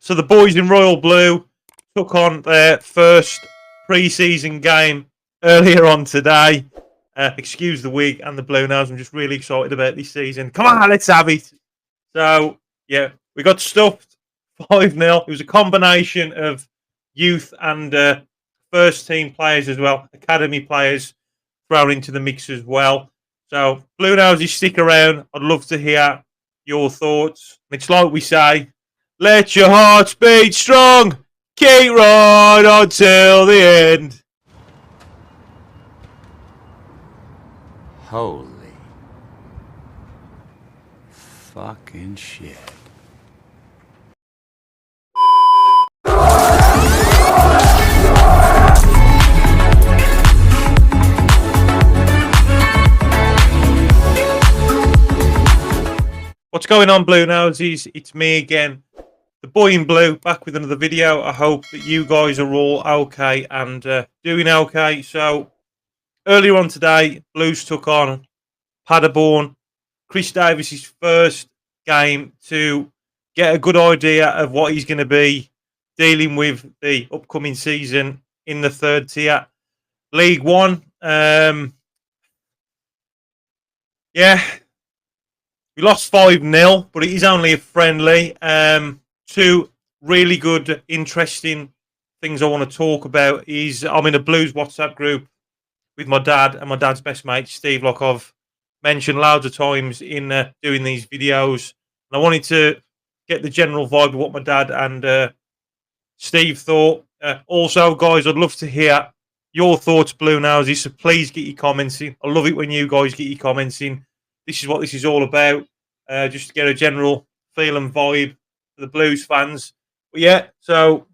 So the boys in Royal Blue took on their first pre-season game earlier on today. Excuse the wig and the blue nose. I'm just really excited about this season. Come on, let's have it. So, yeah, we got stuffed 5-0. It was a combination of youth and first-team players as well, academy players thrown into the mix as well. So, Bluenoses, stick around. I'd love to hear your thoughts. It's like we say, let your hearts beat strong. Keep right on till the end. Holy fucking shit. What's going on, Bluenoses? It's me again, the boy in blue, back with another video. I hope that you guys are all okay and doing okay. So, earlier on today, Blues took on Paderborn. Chris Davis's first game to get a good idea of what he's going to be dealing with the upcoming season in the third tier, League One. Yeah. We lost 5-0, but it is only a friendly. Two really good, interesting things I want to talk about is I'm in a Blues WhatsApp group with my dad and my dad's best mate, Steve, like I've mentioned loads of times in doing these videos. And I wanted to get the general vibe of what my dad and Steve thought. Also, guys, I'd love to hear your thoughts, Bluenoses, so please get your comments in. I love it when you guys get your comments in. This is what this is all about, just to get a general feel and vibe for the Blues fans. But yeah, so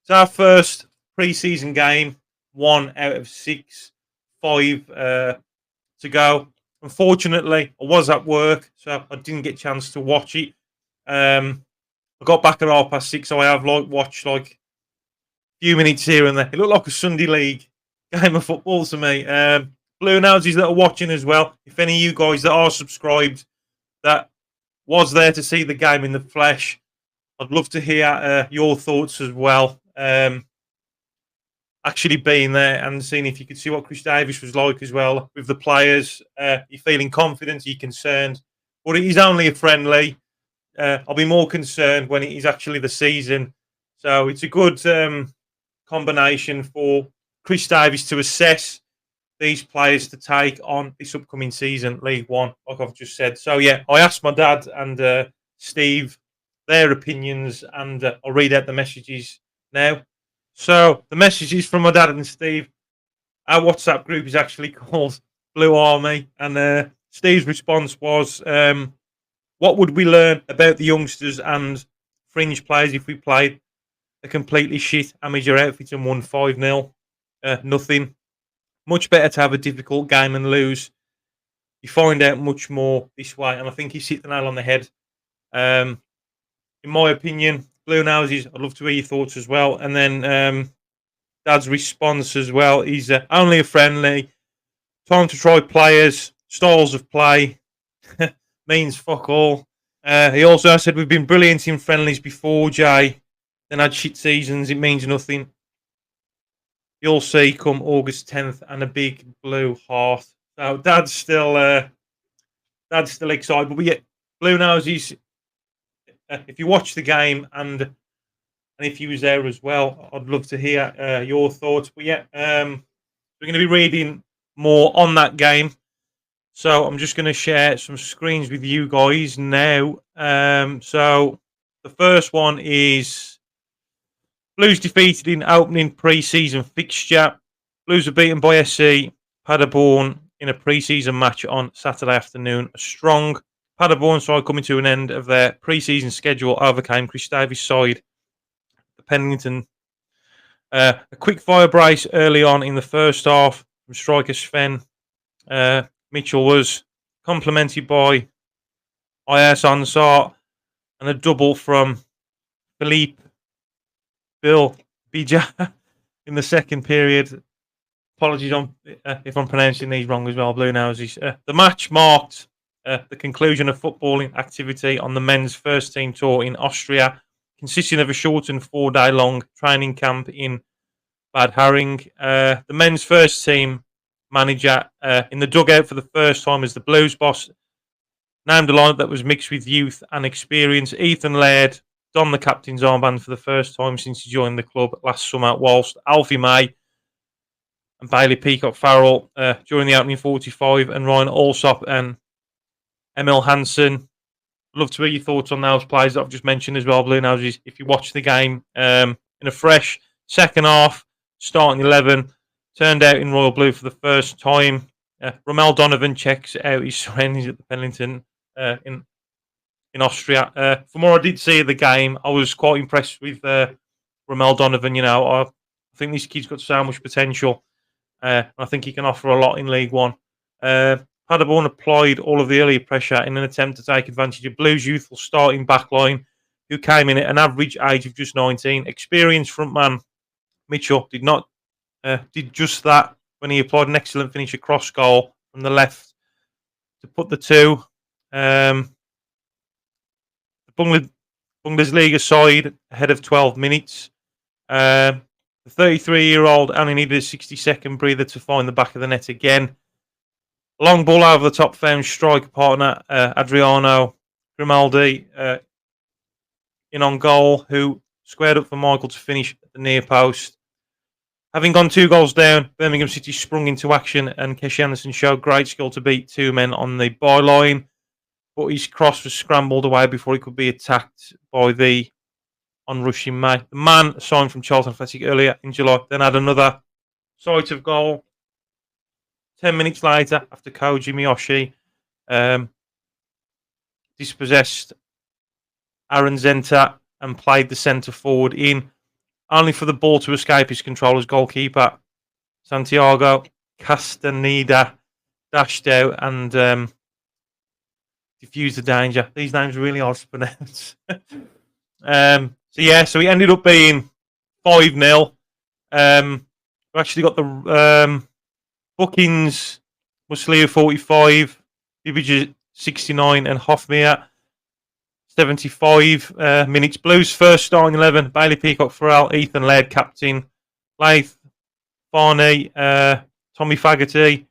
it's our first pre-season game, 1 out of 6, 5 to go. Unfortunately, I was at work, so I didn't get a chance to watch it. I got back at 6:30, so I have watched a few minutes here and there. It looked like a Sunday league game of football to me. Bluenoses that are watching as well, if any of you guys that are subscribed that was there to see the game in the flesh, I'd love to hear your thoughts as well. Actually being there and seeing if you could see what Chris Davis was like as well with the players. You're feeling confident, you're concerned, but it is only a friendly. I'll be more concerned when it is actually the season. So it's a good combination for Chris Davis to assess these players to take on this upcoming season, League One, like I've just said. So, yeah, I asked my dad and Steve their opinions, and I'll read out the messages now. So, the messages from my dad and Steve. Our WhatsApp group is actually called Blue Army, and Steve's response was, what would we learn about the youngsters and fringe players if we played a completely shit amateur outfit and won 5-0? Nothing. Much better to have a difficult game and lose. You find out much more this way, and I think he's hit the nail on the head. In my opinion, Bluenoses, I'd love to hear your thoughts as well. And then Dad's response as well is only a friendly. Time to try players, styles of play. Means fuck all. He also said we've been brilliant in friendlies before, Jay. Then had shit seasons. It means nothing. You'll see come August 10th and a big blue heart. So Dad's still excited. But yeah, Bluenoses, if you watch the game and if you was there as well, I'd love to hear your thoughts. But yeah, we're going to be reading more on that game. So I'm just going to share some screens with you guys now. So the first one is Blues defeated in opening pre-season fixture. Blues were beaten by SC Paderborn in a pre-season match on Saturday afternoon. A strong Paderborn side coming to an end of their pre-season schedule overcame Chris Davis' side, the Pennington. A quick fire brace early on in the first half from striker Sven. Mitchell was complemented by IS Ansar and a double from Philippe Bill Bija in the second period. Apologies if I'm pronouncing these wrong as well, Bluenoses. The match marked the conclusion of footballing activity on the men's first team tour in Austria consisting of a shortened 4-day-long training camp in Bad Haring. The men's first team manager in the dugout for the first time as the Blues boss named a lineup that was mixed with youth and experience. Ethan Laird donned the captain's armband for the first time since he joined the club last summer, whilst Alfie May and Bailey Peacock-Farrell during the opening 45, and Ryan Allsop and Emil Hansen. Love to hear your thoughts on those players that I've just mentioned as well, Bluenoses. If you watch the game in a fresh second half, starting 11, turned out in Royal Blue for the first time. Rommel Donovan checks out his surroundings at the Pennington in Austria. From what I did see of the game, I was quite impressed with Rommel Donovan. You know, I think this kid's got so much potential. I think he can offer a lot in League One. Paderborn applied all of the earlier pressure in an attempt to take advantage of Blues' youthful starting backline, who came in at an average age of just 19. Experienced frontman Mitchell did just that when he applied an excellent finish across goal from the left to put the two. The Bundesliga side ahead of 12 minutes. The 33-year-old only needed a 60-second breather to find the back of the net again. Long ball over the top found striker partner Adriano Grimaldi in on goal, who squared up for Michael to finish at the near post. Having gone 2 goals down, Birmingham City sprung into action, and Keshi Anderson showed great skill to beat 2 men on the byline, but his cross was scrambled away before he could be attacked by the onrushing May. The man signed from Charlton Athletic earlier in July then had another sight of goal 10 minutes later after Koji Miyoshi dispossessed Aaron Zenta and played the centre forward in, only for the ball to escape his control as goalkeeper Santiago Castaneda dashed out and diffused the danger. These names are really hard to pronounce. So he ended up being 5-0. We actually got the bookings: Muslia 45, Bibic 69, and Hofmeier 75 minutes. Blues first starting 11: Bailey Peacock-Farrell, Ethan Laird captain, Laith, Farney, Tommy Faggerty,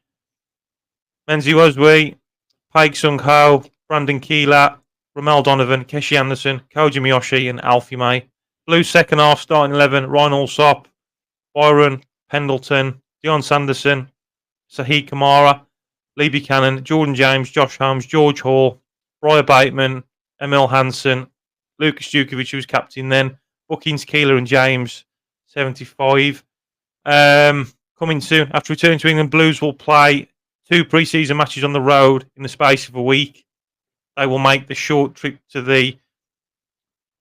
Menzi Oswee, Paik Sung Ho, Brandon Keeler, Rommel Donovan, Keshi Anderson, Koji Miyoshi, and Alfie May. Blues second half starting 11: Ryan Allsop, Byron Pendleton, Dion Sanderson, Sahih Kamara, Lee Buchanan, Jordan James, Josh Holmes, George Hall, Brian Bateman, Emil Hansen, Lucas Djukovic, who was captain then, Bookings, Keeler, and James, 75. Coming soon, after returning to England, Blues will play 2 pre-season matches on the road in the space of a week. They will make the short trip to the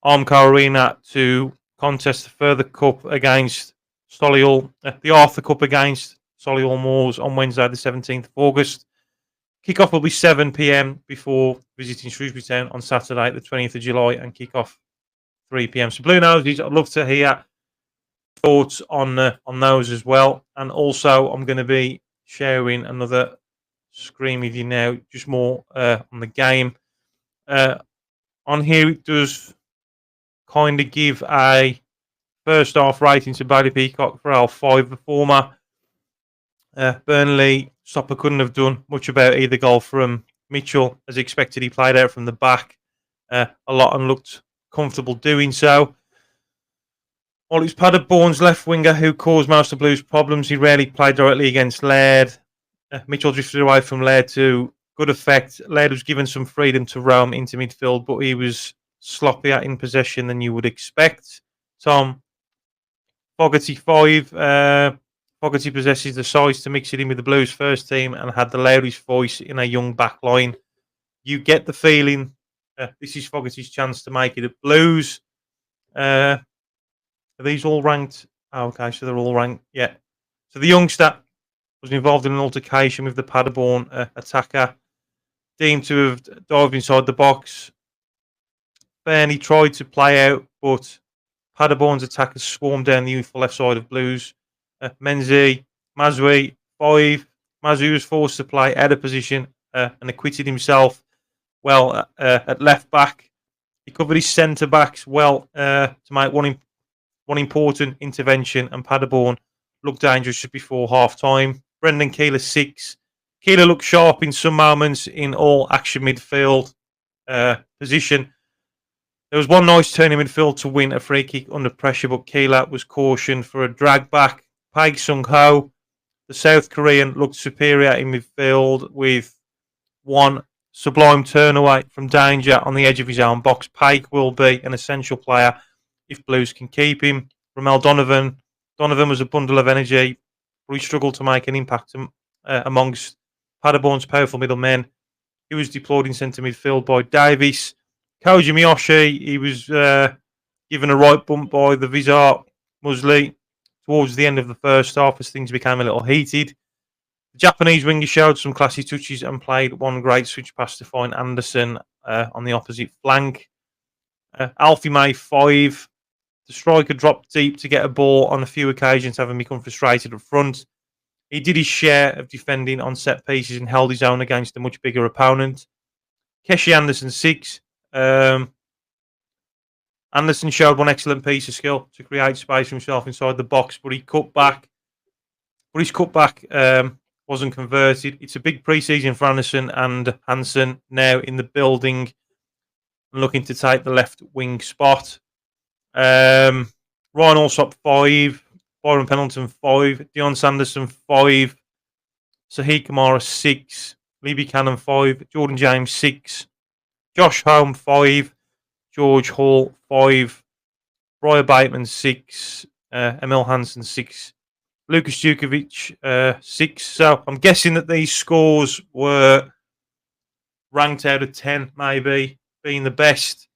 Armco Arena to contest the further cup against Solihull, the Arthur Cup against Solihull Moors on Wednesday, the 17th of August. Kickoff will be 7 p.m. before visiting Shrewsbury Town on Saturday, the 20th of July, and kickoff 3 p.m. So, Bluenoses, I'd love to hear thoughts on those as well. And also, I'm going to be sharing another screen with you now, just more on the game. On here, it does kind of give a first half rating to Bailey Peacock-Farrell, 5. The former Burnley stopper couldn't have done much about either goal from Mitchell. As expected, he played out from the back a lot and looked comfortable doing so. While it's Paderborn's left winger who caused most of Blues' problems, he rarely played directly against Laird. Mitchell drifted away from Laird to good effect. Laird was given some freedom to roam into midfield, but he was sloppier in possession than you would expect. Tom Fogarty, 5. Fogarty possesses the size to mix it in with the Blues first team and had the loudest voice in a young back line. You get the feeling this is Fogarty's chance to make it at Blues. Are these all ranked? Oh, okay, so they're all ranked. Yeah. So the youngster was involved in an altercation with the Paderborn attacker, deemed to have dived inside the box. Bernie tried to play out, but Paderborn's attackers swarmed down the youthful left side of Blues. Menzi, Mazui, 5. Mazui was forced to play out of position and acquitted himself well at left back. He covered his centre backs well to make one important intervention, and Paderborn looked dangerous just before half time. Brendan Keeler 6. Keeler looked sharp in some moments in all action midfield position. There was one nice turn in midfield to win a free kick under pressure, but Keeler was cautioned for a drag back. Paik Sung-ho, the South Korean, looked superior in midfield with one sublime turn away from danger on the edge of his own box. Paik will be an essential player if Blues can keep him. Ramel Donovan was a bundle of energy, but he struggled to make an impact amongst Paderborn's powerful middlemen. He was deployed in centre midfield by Davies. Koji Miyoshi, he was given a right bump by the Vizar Musli towards the end of the first half as things became a little heated. The Japanese winger showed some classy touches and played one great switch pass to find Anderson on the opposite flank. Alfie May 5. The striker dropped deep to get a ball on a few occasions, having become frustrated up front. He did his share of defending on set pieces and held his own against a much bigger opponent. Keshi Anderson 6. Anderson showed one excellent piece of skill to create space for himself inside the box, but he cut back. But his cutback wasn't converted. It's a big pre-season for Anderson and Hansen now in the building and looking to take the left wing spot. Ryan Allsop 5, Byron Pendleton 5, Dion Sanderson 5, Sahih Kamara 6, Lee Buchanan 5, Jordan James 6, Josh Holm 5, George Hall 5, Brian Bateman 6, Emil Hansen 6, Lucas Djukovic 6. So I'm guessing that these scores were ranked out of 10, maybe being the best.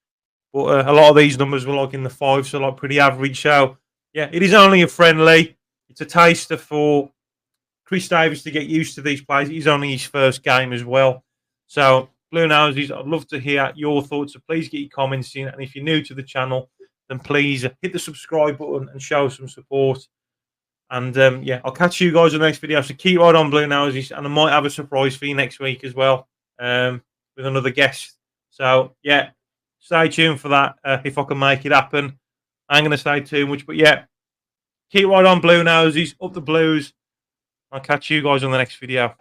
But a lot of these numbers were like in the 5, so like pretty average. So yeah, it is only a friendly. It's a taster for Chris Davis to get used to these players. It is only his first game as well. So Bluenoses, I'd love to hear your thoughts. So please get your comments in. And if you're new to the channel, then please hit the subscribe button and show some support. And yeah, I'll catch you guys in the next video. So keep right on, Bluenoses, and I might have a surprise for you next week as well with another guest. So yeah, stay tuned for that if I can make it happen. I ain't going to say too much, but yeah, keep right on, Bluenoses, up the Blues. I'll catch you guys on the next video.